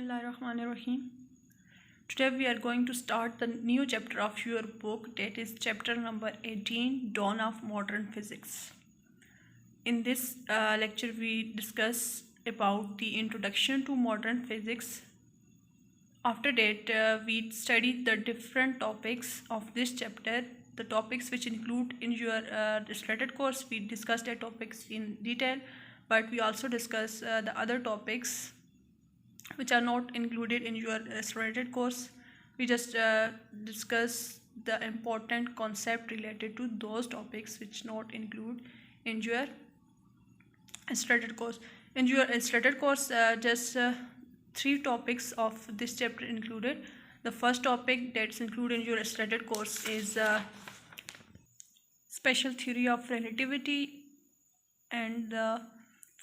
Bismillahirrahmanirrahim. Today we are going to start the new chapter of your book, that is chapter number 18, Dawn of Modern Physics. In this lecture we discuss about the introduction to modern physics. After that we studied the different topics of this chapter, the topics which include in your illustrated course. We discussed the topics in detail, but we also discuss the other topics which are not included in your illustrated course. We just discuss the important concept related to those topics which not include in your illustrated course. In your illustrated course, just 3 topics of this chapter included. The first topic that's included in your illustrated course is special theory of relativity and the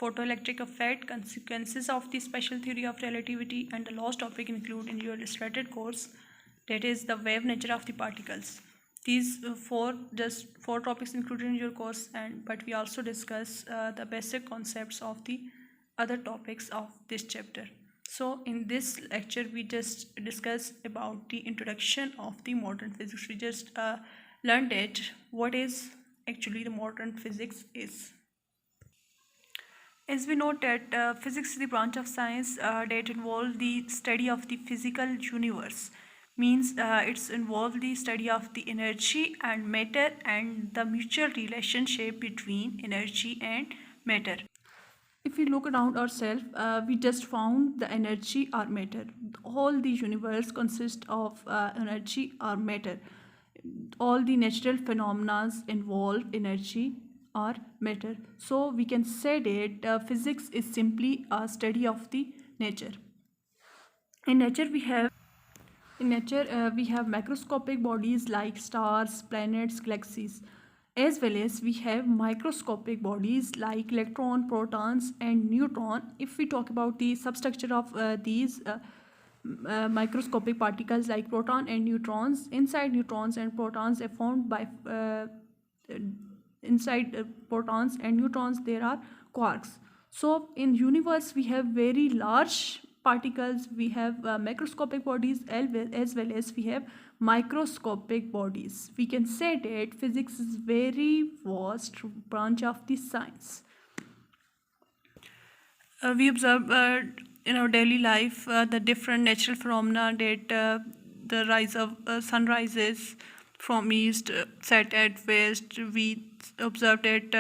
photoelectric effect, consequences of the special theory of relativity, and the last topic included in your illustrated course, that is the wave nature of the particles. These just four topics included in your course, but we also discuss the basic concepts of the other topics of this chapter. So in this lecture we just discuss about the introduction of the modern physics. We just learned that what is actually the modern physics is. As we know that physics is the branch of science that involves the study of the physical universe. Means it's involved the study of the energy and matter and the mutual relationship between energy and matter. If we look around ourselves, we just found the energy or matter. All the universe consists of energy or matter. All the natural phenomena involve energy or matter. So we can say that physics is simply a study of the nature. In nature we have macroscopic bodies like stars, planets, galaxies, as well as we have microscopic bodies like electron, protons and neutron. If we talk about the substructure of these microscopic particles like proton and neutrons, inside neutrons and protons are formed by inside protons and neutrons there are quarks. So in universe we have very large particles, we have macroscopic bodies as well as we have microscopic bodies. We can say that physics is very vast branch of the science. We observe in our daily life the different natural phenomena, that the rise of sun rises from east, set at west. We observe that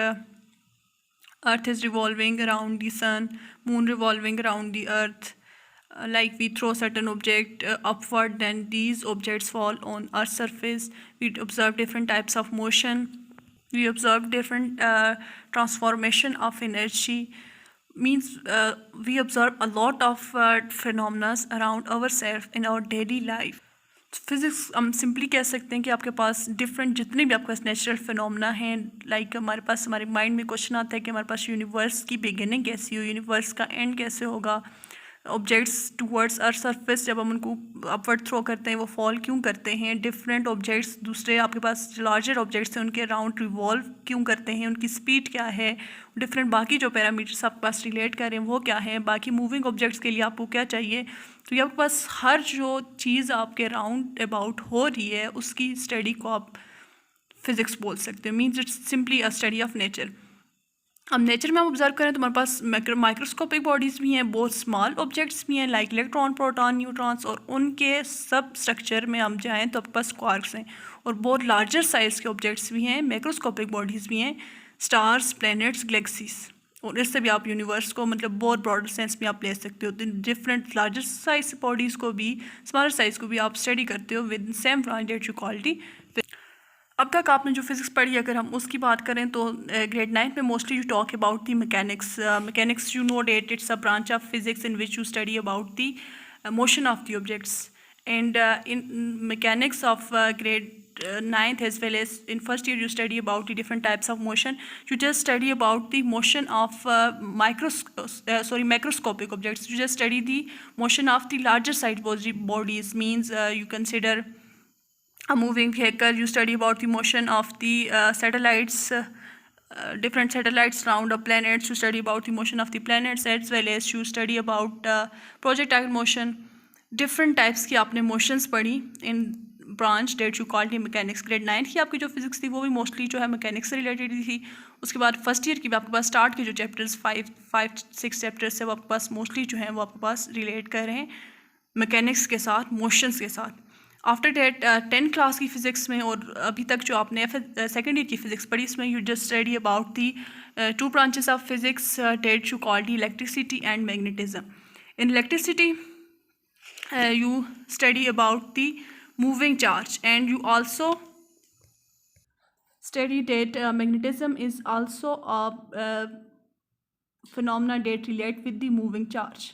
earth is revolving around the sun, moon revolving around the earth. Like we throw certain object upward, then these objects fall on earth's surface. We observe different types of motion. We observe different transformation of energy. Means we observe a lot of phenomena around ourselves in our daily life. Physics हम simply कह सकते हैं कि आपके पास different जितने भी आपके पास natural phenomena हैं, लाइक हमारे पास हमारे माइंड में क्वेश्चन आता है कि हमारे पास यूनिवर्स की बिगिनिंग कैसी हो, यूनिवर्स का एंड कैसे होगा, ऑब्जेक्ट्स टूवर्ड्स अर्थ सरफेस जब हम उनको अपवर्ड थ्रो करते हैं वो फॉल क्यों करते हैं, डिफरेंट ऑब्जेक्ट्स दूसरे आपके पास लार्जर ऑब्जेक्ट्स हैं उनके अराउंड रिवॉल्व क्यों करते हैं, उनकी स्पीड क्या है, डिफरेंट बाकी जो पैरामीटर्स आपके पास रिलेट कर रहे हैं वो क्या है, बाकी मूविंग ऑब्जेक्ट्स के लिए आपको क्या चाहिए. तो ये आपके पास हर जो चीज़ आपके अराउंड अबाउट हो रही है उसकी स्टडी को आप फिज़िक्स बोल सकते हो. Means it's simply a study of nature. अब नेचर में हम ऑब्जर्व करें तो हमारे पास माइक्रोस्कोपिक बॉडीज़ भी हैं, बहुत स्मॉल ऑब्जेक्ट्स भी हैं लाइक इलेक्ट्रॉन, प्रोटॉन, न्यूट्रॉन्स, और उनके सब स्ट्रक्चर में हम जाएँ तो आपके पास क्वार्क्स हैं. और बहुत लार्जर साइज़ के ऑब्जेक्ट्स भी हैं, मैक्रोस्कोपिक बॉडीज़ भी हैं, स्टार्स, प्लैनेट्स, गैलेक्सीज. और इससे भी आप यूनिवर्स को मतलब बहुत ब्रॉडर सेंस में आप ले सकते हो. तो डिफरेंट लार्जर साइज बॉडीज़ को भी, स्मॉलर साइज़ को भी आप स्टडी करते हो with same branch that you quality. अब तक आपने जो फिज़िक्स पढ़ी, अगर हम उसकी बात करें तो ग्रेड 9 में mostly you talk about the mechanics. Mechanics you know that it's a branch of physics in which you study about the motion of the objects. And in mechanics of grade 9th as well as in first year you study about the different types of motion. You just study about the motion of macroscopic objects. You just study the motion of the larger size bodies. Means you consider a moving vehicle. You study about the motion of the satellites different satellites around the planets, to study about the motion of the planets, as well as to study about projectile motion. Different types की आपने motions पढ़ी in branch that you called the mechanics. grade 9 की आपकी जो physics थी वो भी mostly जो है mechanics से related थी. उसके बाद फर्स्ट ईयर की भी आपके पास स्टार्ट के जो चैप्टर्स 5-6 चैप्टर्स है वो आपके पास मोस्टली जो हैं वो आपके पास रिलेट कर रहे हैं मैकेनिक्स के साथ, मोशंस के साथ. आफ्टर डेट 10 क्लास की फ़िज़िक्स में और अभी तक जो आपने सेकेंड ईयर की फ़िज़िक्स पढ़ी, इसमें you just study about the 2 branches of physics that you called electricity and magnetism. In electricity you study about the moving charge, and you also study that magnetism is also a phenomena that relate with the moving charge.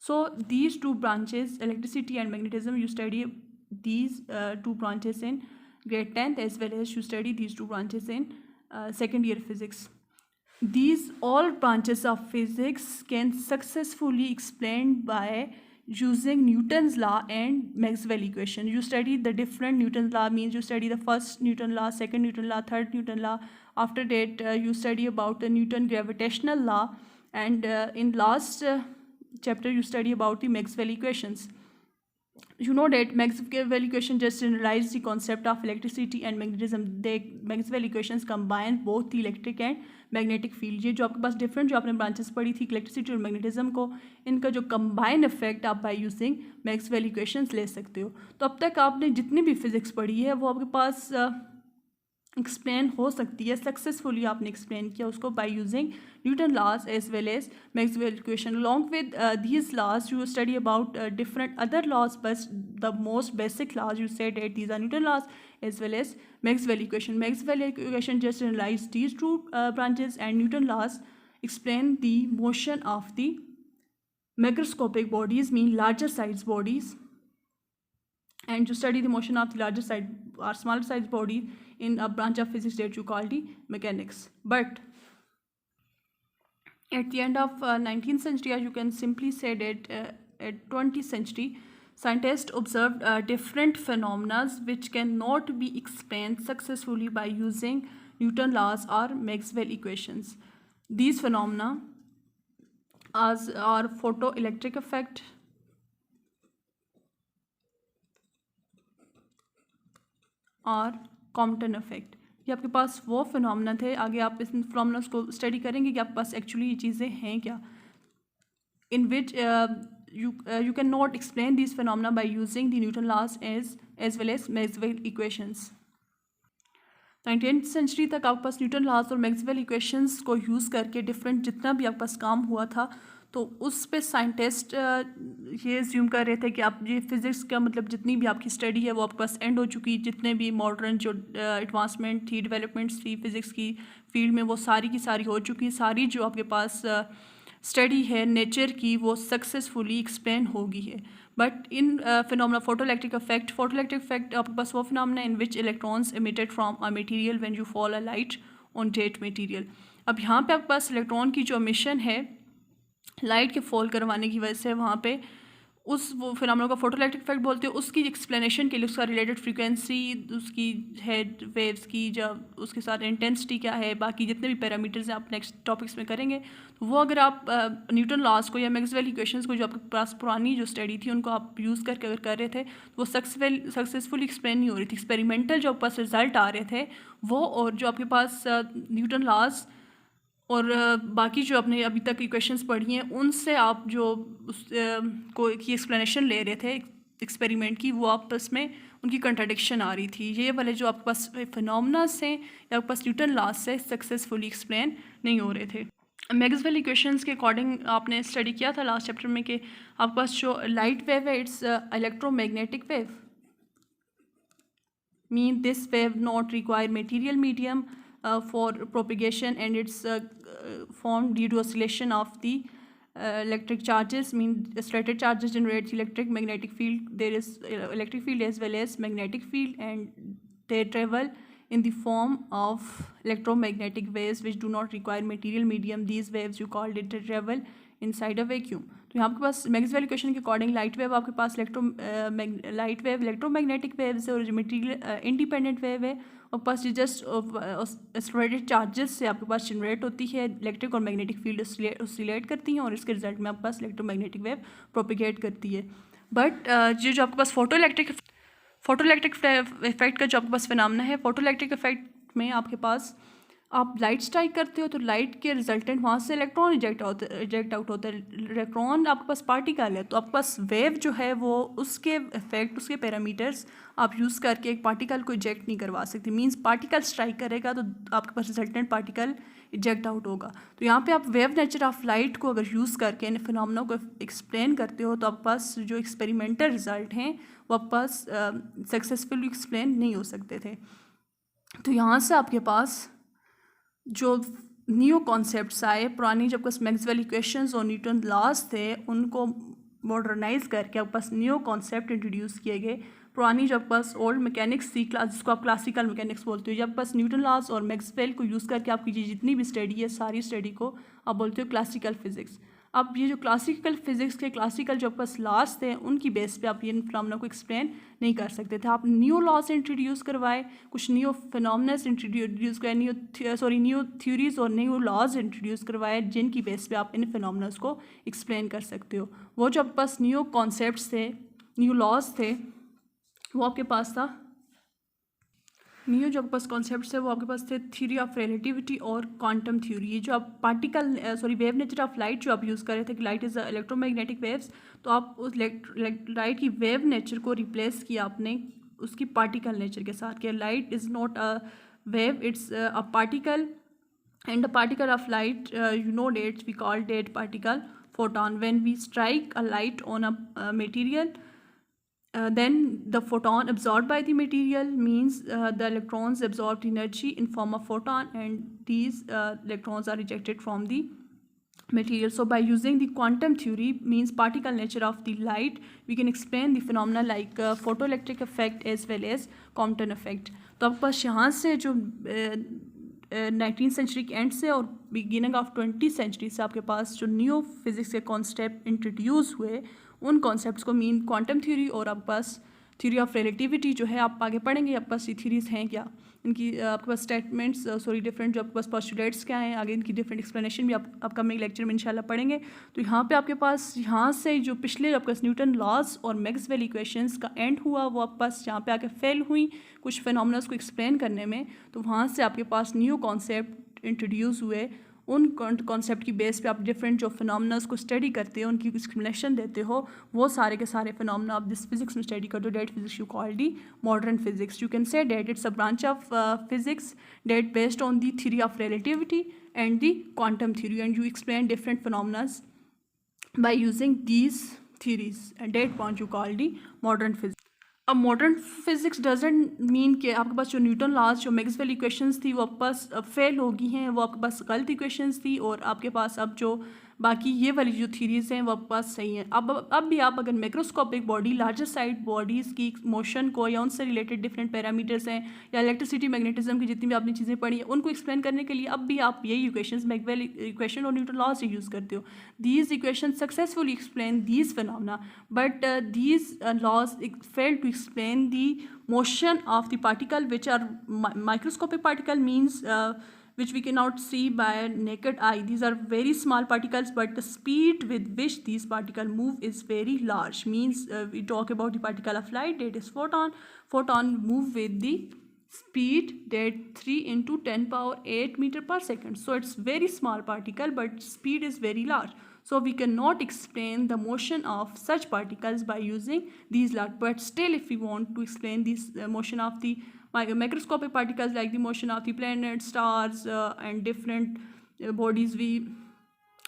So these two branches, electricity and magnetism, you study these two branches in grade 10th, as well as you study these two branches in second year physics. These all branches of physics can successfully explained by using Newton's law and Maxwell equation. You study the different Newton's law, means you study the first Newton law, second Newton law, third Newton law. After that you study about the Newton gravitational law, and in last chapter you study about the Maxwell equations. You know that Maxwell equation just generalize the concept of electricity and magnetism. The Maxwell equations combine both the electric and magnetic field. ये जो आपके पास different जो आपने branches पढ़ी थी electricity और magnetism को, इनका जो combine effect आप by using Maxwell equations ले सकते हो. तो अब तक आपने जितनी भी physics पढ़ी है वो आपके पास एक्सप्लेन हो सकती है, सक्सेसफुली आपने एक्सप्लेन किया उसको by using Newton laws as well as Maxwell equation. Along with these laws you study about different other laws, but the most basic laws you said at these are Newton laws as well as Maxwell equation. Maxwell equation just analyse these two branches, and Newton laws explain the motion of the macroscopic bodies, mean larger size bodies, and to study the motion of the larger size or smaller size body in a branch of physics that you call the mechanics. But at the end of 19th century, as you can simply say that at 20th century, scientists observed different phenomena which cannot be explained successfully by using Newton laws or Maxwell equations. These phenomena are photoelectric effect, और Compton effect. ये आपके पास वो phenomena थे. आगे आप इस phenomena को स्टडी करेंगे कि आपके पास एक्चुअली ये चीज़ें हैं क्या, इन विच you cannot explain these phenomena by using the Newton laws as well as Maxwell equations. 19th century तक आपके पास न्यूटन लॉज और मैक्सवेल इक्वेशंस को यूज़ करके डिफरेंट जितना भी आपके पास काम हुआ था, तो उस पे साइंटिस्ट ये एज्यूम कर रहे थे कि आप ये फिज़िक्स का मतलब जितनी भी आपकी स्टडी है वो आपके पास एंड हो चुकी. जितने भी मॉडर्न जो एडवांसमेंट थी, डेवलपमेंट्स थी फिज़िक्स की फील्ड में, वो सारी की सारी हो चुकी. सारी जो आपके पास स्टडी है नेचर की वो सक्सेसफुली एक्सप्लेन होगी है. But in phenomena photoelectric effect आपके पास वो phenomena in which electrons emitted from a material when you fall a light on that material. अब यहाँ पे आपके पास इलेक्ट्रॉन की जो एमिशन है लाइट के फॉल करवाने की वजह से, वहाँ पे उस वो फिनोमेना का फोटोइलेक्ट्रिक इफेक्ट बोलते हैं. उसकी एक्सप्लेनेशन के लिए उसका रिलेटेड फ्रीक्वेंसी, उसकी हेड वेव्स की, जब उसके साथ इंटेंसिटी क्या है, बाकी जितने भी पैरामीटर्स हैं आप नेक्स्ट टॉपिक्स में करेंगे. तो वो अगर आप न्यूटन लॉज को या मैक्सवेल इक्वेशंस को जो आपके पास पुरानी जो स्टडी थी उनको आप यूज़ करके अगर कर रहे थे तो वो सक्सेसफुली एक्सप्लेन नहीं हो रही थी. एक्सपेरिमेंटल जो आपके पास रिजल्ट आ रहे थे वो, और जो आपके पास न्यूटन लॉज और बाकी जो आपने अभी तक इक्वेशंस पढ़ी हैं उनसे आप जो उस को की एक्सप्लेनेशन ले रहे थे एक्सपेरिमेंट की, वो आपस में उनकी कंट्राडिक्शन आ रही थी. ये वाले जो आपके पास फिनोमेना से या आपके पास न्यूटन लॉज से सक्सेसफुली एक्सप्लेन नहीं हो रहे थे. मैक्सवेल इक्वेशंस के अकॉर्डिंग आपने स्टडी किया था लास्ट चैप्टर में कि आपके पास जो लाइट वेव है it's electromagnetic wave, mean this wave not require material medium for propagation, and it's formed due to oscillation of the electric charges, mean static charges generate electric magnetic field. There is electric field as well as magnetic field, and they travel in the form of electromagnetic waves which do not require material medium. These waves you called it travel inside a vacuum. तो यहाँ आपके पास Maxwell equation के according light wave आपके पास electromagnetic waves है और जो material independent wave है, आपके पास ये जस्ट एक्सलरेटेड चार्जेस से आपके पास जनरेट होती है, इलेक्ट्रिक और मैग्नेटिक फील्ड ऑसिलेट करती हैं और इसके रिजल्ट में आपके पास इलेक्ट्रोमैग्नेटिक वेव प्रोपिगेट करती है। बट ये जो आपके पास फोटो इलेक्ट्रिक इफेक्ट का जो आपके पास फिनोमेना है, फोटो इलेक्ट्रिक इफेक्ट में आपके पास आप लाइट स्ट्राइक करते हो तो लाइट के रिजल्टेंट वहाँ से इलेक्ट्रॉन इजेक्ट आउट होता है। इलेक्ट्रॉन आपके पास पार्टिकल है तो आपके पास वेव जो है वो उसके इफेक्ट, उसके पैरामीटर्स आप यूज़ करके एक पार्टिकल को इजेक्ट नहीं करवा सकते। मींस पार्टिकल स्ट्राइक करेगा तो आपके पास रिजल्टेंट पार्टिकल इजेक्ट आउट होगा। तो यहाँ पे आप वेव नेचर ऑफ लाइट को अगर यूज़ करके इन फिनोमेना को एक्सप्लेन करते हो तो आपके पास जो एक्सपेरिमेंटल रिजल्ट हैं वो आपके पास सक्सेसफुली एक्सप्लेन नहीं हो सकते थे। तो यहाँ से आपके पास जो न्यू कॉन्सेप्ट्स आए, पुरानी जब पास मैक्सवेल इक्वेशंस और न्यूटन लॉज थे उनको मॉडर्नाइज करके आपके पास न्यू कॉन्सेप्ट इंट्रोड्यूस किए गए। पुरानी जब पास ओल्ड मैकेनिक्स थी, जिसको आप क्लासिकल मैकेनिक्स बोलते हो, जब पास न्यूटन लॉज और मैक्सवेल को यूज़ करके आपकी जितनी भी स्टडी है सारी स्टडी को आप बोलते हो क्लासिकल फिजिक्स। अब ये जो क्लासिकल फिजिक्स के क्लासिकल जो बस लॉज थे उनकी बेस पे आप ये फिनोमेना को एक्सप्लेन नहीं कर सकते थे। आप न्यू लॉज इंट्रोड्यूस करवाए, कुछ न्यू फिनोमेनस इंट्रोड्यूस कराए, न्यू थ्योरीज और न्यू लॉज इंट्रोड्यूस करवाए जिनकी बेस पे आप इन फिनोमेनस को एक्सप्लेन कर सकते हो। वो जो आपके पास न्यू कॉन्सेप्ट्स थे, न्यू लॉज थे, वो आपके पास था। न्यू जो आपके पास कॉन्सेप्ट्स है वो आपके पास थे थ्योरी ऑफ रिलेटिविटी और क्वांटम थ्योरी। ये जो आप वेव नेचर ऑफ लाइट जो आप यूज़ कर रहे थे कि लाइट इज़ इलेक्ट्रोमैग्नेटिक वेव्स, तो आप उस लाइट की वेव नेचर को रिप्लेस किया आपने उसकी पार्टिकल नेचर के साथ कि light is not a wave, it's a particle and the particle of light, we call that particle photon. When we strike a light on a material, then the photon absorbed by the material means the electrons absorbed energy in form of photon, and these electrons are ejected from the material. So by using the quantum theory, means particle nature of the light, we can explain the phenomena like photoelectric effect as well as Compton effect. तो आपके पास यहाँ से जो 19th century के and से और beginning of 20th century से आपके पास जो न्यू फिजिक्स के कॉन्सेप्ट इंट्रोड्यूस हुए उन कॉन्सेप्ट्स को मीन क्वांटम थ्योरी और आपके पास थ्योरी ऑफ रिलेटिविटी जो है आप आगे पढ़ेंगे। आपके पास ये थ्योरीज हैं क्या, इनकी आपके पास स्टेटमेंट्स डिफरेंट जो आपके पास पोस्टुलेट्स क्या हैं, आगे इनकी डिफरेंट एक्सप्लेनेशन भी आप अपकमिंग लेक्चर में इंशाल्लाह पढ़ेंगे। तो यहाँ पे आपके पास यहाँ से जो पिछले आपके पास न्यूटन लॉज और मैक्सवेल इक्वेशंस का एंड हुआ वो आपके पास यहाँ पे आके फेल हुई कुछ फिनोमेनस को एक्सप्लेन करने में। तो वहाँ से आपके पास न्यू कॉन्सेप्ट इंट्रोड्यूस हुए, उन कॉन्सेप्ट की बेस पे आप डिफरेंट जो फिनोमेनस को स्टडी करते हो उनकी एक्सप्लेनेशन देते हो, वो सारे के सारे फिनोमेना आप जिस फिजिक्स में स्टडी करते हो that physics you call the modern physics. You can say that it's a branch of physics that based on the theory of relativity and the quantum theory, and you explain different phenomenas by using these theories, and that point you call the modern physics. अब modern physics doesn't mean कि आपके पास जो Newton laws जो Maxwell equations थी वो आपके pass fail हो गई हैं, वो आपके पास गलत इक्वेशंस थी, और आपके पास अब जो बाकी ये वाली जो थ्योरीज हैं वो आपके पास सही हैं। अब भी आप अगर microscopic body larger side bodies की मोशन को या उनसे रिलेटेड डिफरेंट पैरामीटर्स हैं या इलेक्ट्रिसिटी मैग्नेटिज्म की जितनी भी आपने चीज़ें पढ़ी हैं उनको एक्सप्लेन करने के लिए अब भी आप यही इक्वेशंस मैक्सवेल इक्वेशन और न्यूटन लॉज से यूज़ करते हो। These equation successfully explain these phenomena, but these laws fail to explain the motion of the particle which are microscopic particle, means which we cannot see by naked eye. These are very small particles, but the speed with which these particles move is very large, means we talk about the particle of light, that is photon move with the speed that 3 into 10 power 8 meter per second. So it's very small particle but speed is very large. So we cannot explain the motion of such particles by using these laws. But still, if we want to explain this motion of the microscopic particles like the motion of the planets, stars, and different bodies we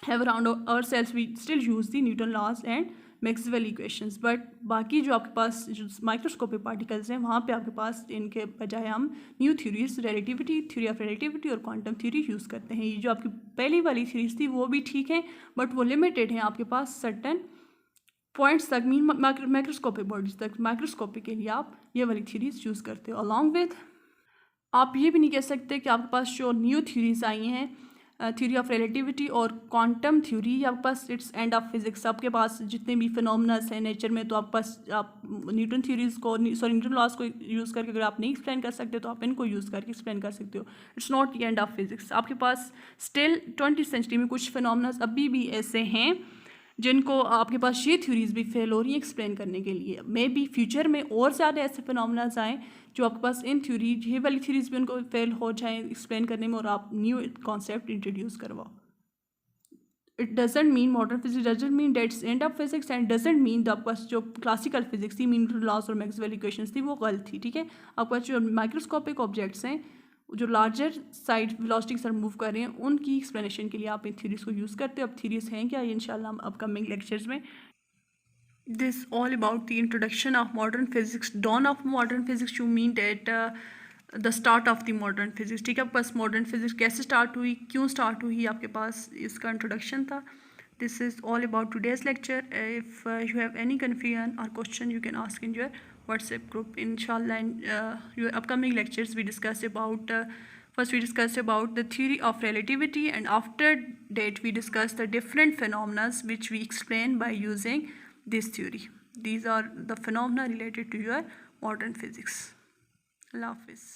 have around ourselves, we still use the Newton laws and Maxwell equations. But बाकी जो आपके पास जो microscopic particles हैं वहाँ पे आपके पास इनके बजाय हम new theories relativity, theory of relativity और क्वांटम थ्योरी यूज़ करते हैं। ये जो आपकी पहली वाली थ्योरीज थी वो भी ठीक हैं बट वो लिमिटेड हैं आपके पास सर्टन पॉइंट्स तक, मीन माइक्रोस्कोपिक बॉडीज तक। माइक्रोस्कोपिक के लिए आप ये वाली थ्योरीज यूज़ करते हो। अलॉन्ग विद आप ये भी नहीं कह सकते कि आपके पास जो न्यू थ्योरीज आई हैं थ्योरी ऑफ रिलेटिविटी और क्वांटम थ्योरी। आपके पास इट्स एंड ऑफ फिजिक्स। आपके पास जितने भी फिनोमिनास हैं नेचर में, तो आपके पास आप न्यूटन थ्योरीज को न्यूटन लॉज को यूज़ करके अगर आप नहीं एक्सप्लेन कर सकते तो आप इनको यूज़ करके एक्सप्लेन कर सकते हो। It's not the end of physics. आपके पास स्टिल 20th सेंचुरी में कुछ फिनोमिनास अभी भी ऐसे हैं जिनको आपके पास ये थ्योरीज भी फेल हो रही हैं एक्सप्लेन करने के लिए। मे बी फ्यूचर में और ज़्यादा ऐसे फिनोमिनास आएँ जो आपके पास इन थ्योरी ये वाली थ्योरीज भी उनको फेल हो जाएँ एक्सप्लेन करने में और आप न्यू कॉन्सेप्ट इंट्रोड्यूस करवाओ। It doesn't mean modern physics doesn't mean that's end of physics and doesn't mean the आपके पास जो क्लासिकल फिजिक्स थी न्यूटन लॉज और मैक्सवेल इक्वेशंस थी वो गलत थी। ठीक है, आपके पास जो माइक्रोस्कोपिक ऑब्जेक्ट्स हैं जो लार्जर साइड वेलोसिटी के साथ मूव कर रहे हैं उनकी एक्सप्लेनेशन के लिए आप इन थ्योरीज को यूज़ करते हो। अब थ्योरीज हैं क्या, ये इंशाल्लाह हम अपकमिंग लेक्चर्स में। This all about the introduction of modern physics, dawn of modern physics, you mean that the start of the modern physics। ठीक है, आपके पास मॉडर्न फिजिक्स कैसे स्टार्ट हुई, क्यों स्टार्ट हुई, आपके पास इसका इंट्रोडक्शन था। This is all about today's lecture. If you have any confusion और question you can ask in your WhatsApp group inshallah। In your upcoming lectures we discuss about first we discussed about the theory of relativity, and after that we discuss the different phenomena which we explain by using this theory. These are the phenomena related to your modern physics. Allah Hafiz.